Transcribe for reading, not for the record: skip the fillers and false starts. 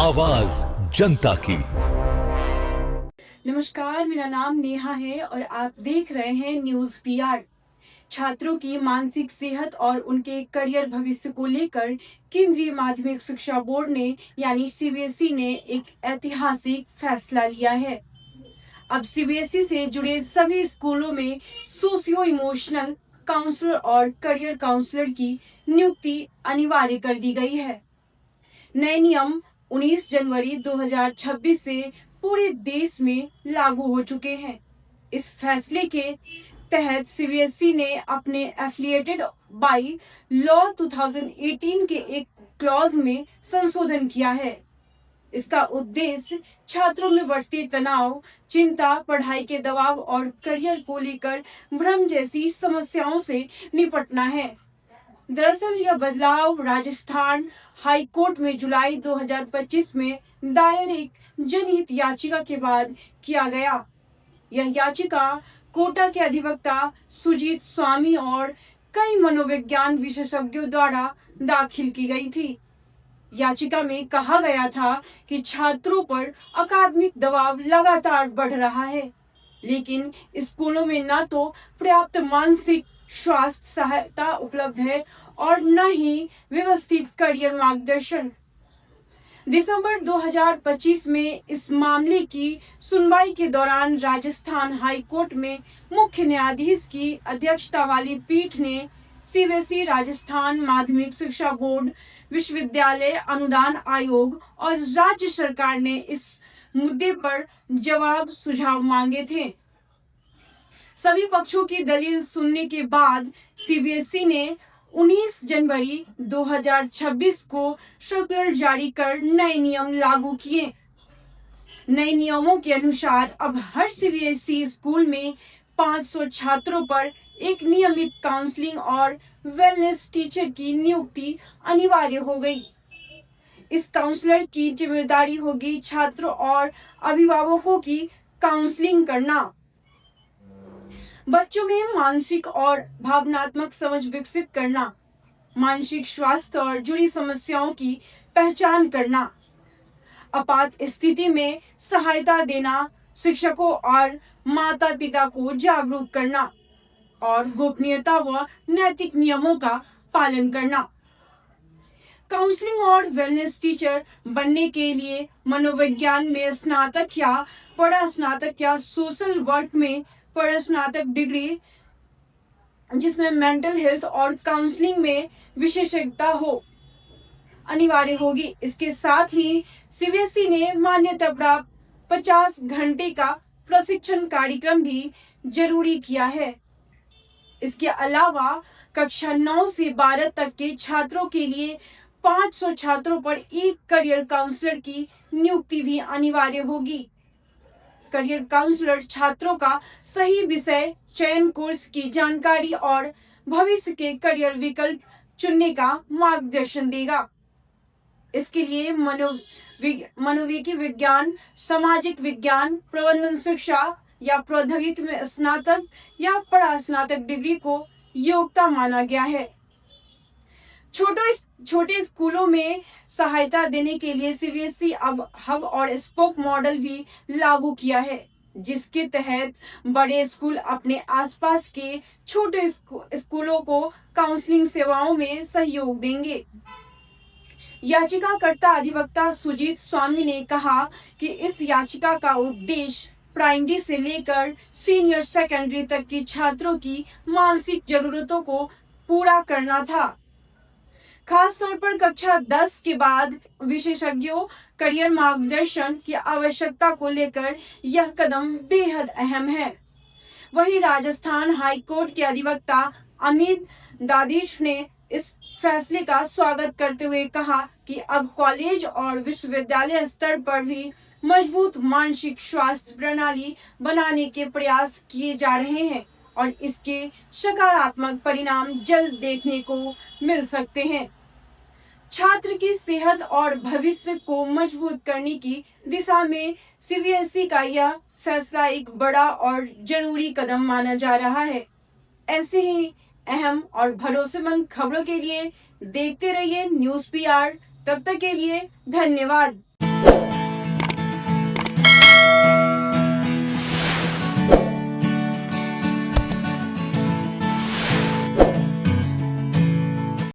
आवाज जनता की। नमस्कार, मेरा नाम नेहा है और आप देख रहे हैं न्यूज पीआर। छात्रों की मानसिक सेहत और उनके करियर भविष्य को लेकर केंद्रीय माध्यमिक शिक्षा बोर्ड ने यानी सीबीएसई ने एक ऐतिहासिक फैसला लिया है। अब सीबीएसई से जुड़े सभी स्कूलों में सोशियो इमोशनल काउंसलर और करियर काउंसलर की नियुक्ति अनिवार्य कर दी गई है। नए नियम 19 जनवरी 2026 से पूरे देश में लागू हो चुके हैं। इस फैसले के तहत सीबीएसई ने अपने एफिलिएटेड बाय लॉ 2018 के एक क्लॉज में संशोधन किया है। इसका उद्देश्य छात्रों में बढ़ते तनाव, चिंता, पढ़ाई के दबाव और करियर को लेकर भ्रम जैसी समस्याओं से निपटना है। दरअसल यह बदलाव राजस्थान हाई कोर्ट में जुलाई 2025 में दायर एक जनहित याचिका के बाद किया गया। यह याचिका कोटा के अधिवक्ता सुजीत स्वामी और कई मनोविज्ञान विशेषज्ञों द्वारा दाखिल की गई थी। याचिका में कहा गया था कि छात्रों पर अकादमिक दबाव लगातार बढ़ रहा है, लेकिन स्कूलों में न तो पर्याप्त मानसिक स्वास्थ्य सहायता उपलब्ध है और न ही व्यवस्थित करियर मार्गदर्शन। दिसंबर 2025 में इस मामले की सुनवाई के दौरान राजस्थान हाई कोर्ट में मुख्य न्यायाधीश की अध्यक्षता वाली पीठ ने सीबीएसई, राजस्थान माध्यमिक शिक्षा बोर्ड, विश्वविद्यालय अनुदान आयोग और राज्य सरकार ने इस मुद्दे पर जवाब सुझाव मांगे थे। सभी पक्षों की दलील सुनने के बाद सीबीएसई ने 19 जनवरी 2026 को सर्कुलर जारी कर नए नियम लागू किए। नए नियमों के अनुसार अब हर सीबीएसई स्कूल में 500 छात्रों पर एक नियमित काउंसलिंग और वेलनेस टीचर की नियुक्ति अनिवार्य हो गई। इस काउंसलर की जिम्मेदारी होगी छात्रों और अभिभावकों की काउंसलिंग करना, बच्चों में मानसिक और भावनात्मक समझ विकसित करना, मानसिक स्वास्थ्य और जुड़ी समस्याओं की पहचान करना, आपात स्थिति में सहायता देना, शिक्षकों और माता पिता को जागरूक करना और गोपनीयता व नैतिक नियमों का पालन करना। काउंसलिंग और वेलनेस टीचर बनने के लिए मनोविज्ञान में स्नातक या परास्नातक या सोशल वर्क में परास्नातक डिग्री जिसमें मेंटल हेल्थ और काउंसलिंग में विशेषज्ञता हो अनिवार्य होगी। इसके साथ ही सीबीएसई ने मान्यता प्राप्त 50 घंटे का प्रशिक्षण कार्यक्रम भी जरूरी किया है। इसके अलावा कक्षा 9 से 12 तक के छात्रों के लिए 500 छात्रों पर एक करियर काउंसलर की नियुक्ति भी अनिवार्य होगी। करियर काउंसलर छात्रों का सही विषय चयन, कोर्स की जानकारी और भविष्य के करियर विकल्प चुनने का मार्गदर्शन देगा। इसके लिए मनोविज्ञान विज्ञान, सामाजिक विज्ञान, प्रबंधन शिक्षा या प्रौद्योगिकी में स्नातक या परास्नातक डिग्री को योग्यता माना गया है। छोटे स्कूलों में सहायता देने के लिए सीबीएसई अब हब और स्पोक मॉडल भी लागू किया है, जिसके तहत बड़े स्कूल अपने आसपास के छोटे स्कूलों को काउंसलिंग सेवाओं में सहयोग देंगे। याचिकाकर्ता अधिवक्ता सुजीत स्वामी ने कहा कि इस याचिका का उद्देश्य प्राइमरी से लेकर सीनियर सेकेंडरी तक के छात्रों की मानसिक जरूरतों को पूरा करना था। खास तौर पर कक्षा 10 के बाद विशेषज्ञों करियर मार्गदर्शन की आवश्यकता को लेकर यह कदम बेहद अहम है। वहीं राजस्थान हाई कोर्ट के अधिवक्ता अमित दादिश ने इस फैसले का स्वागत करते हुए कहा कि अब कॉलेज और विश्वविद्यालय स्तर पर भी मजबूत मानसिक स्वास्थ्य प्रणाली बनाने के प्रयास किए जा रहे हैं और इसके सकारात्मक परिणाम जल्द देखने को मिल सकते हैं। छात्र की सेहत और भविष्य को मजबूत करने की दिशा में सीबीएसई का यह फैसला एक बड़ा और जरूरी कदम माना जा रहा है। ऐसे ही अहम और भरोसेमंद खबरों के लिए देखते रहिए न्यूज पीआर। तब तक के लिए धन्यवाद। है।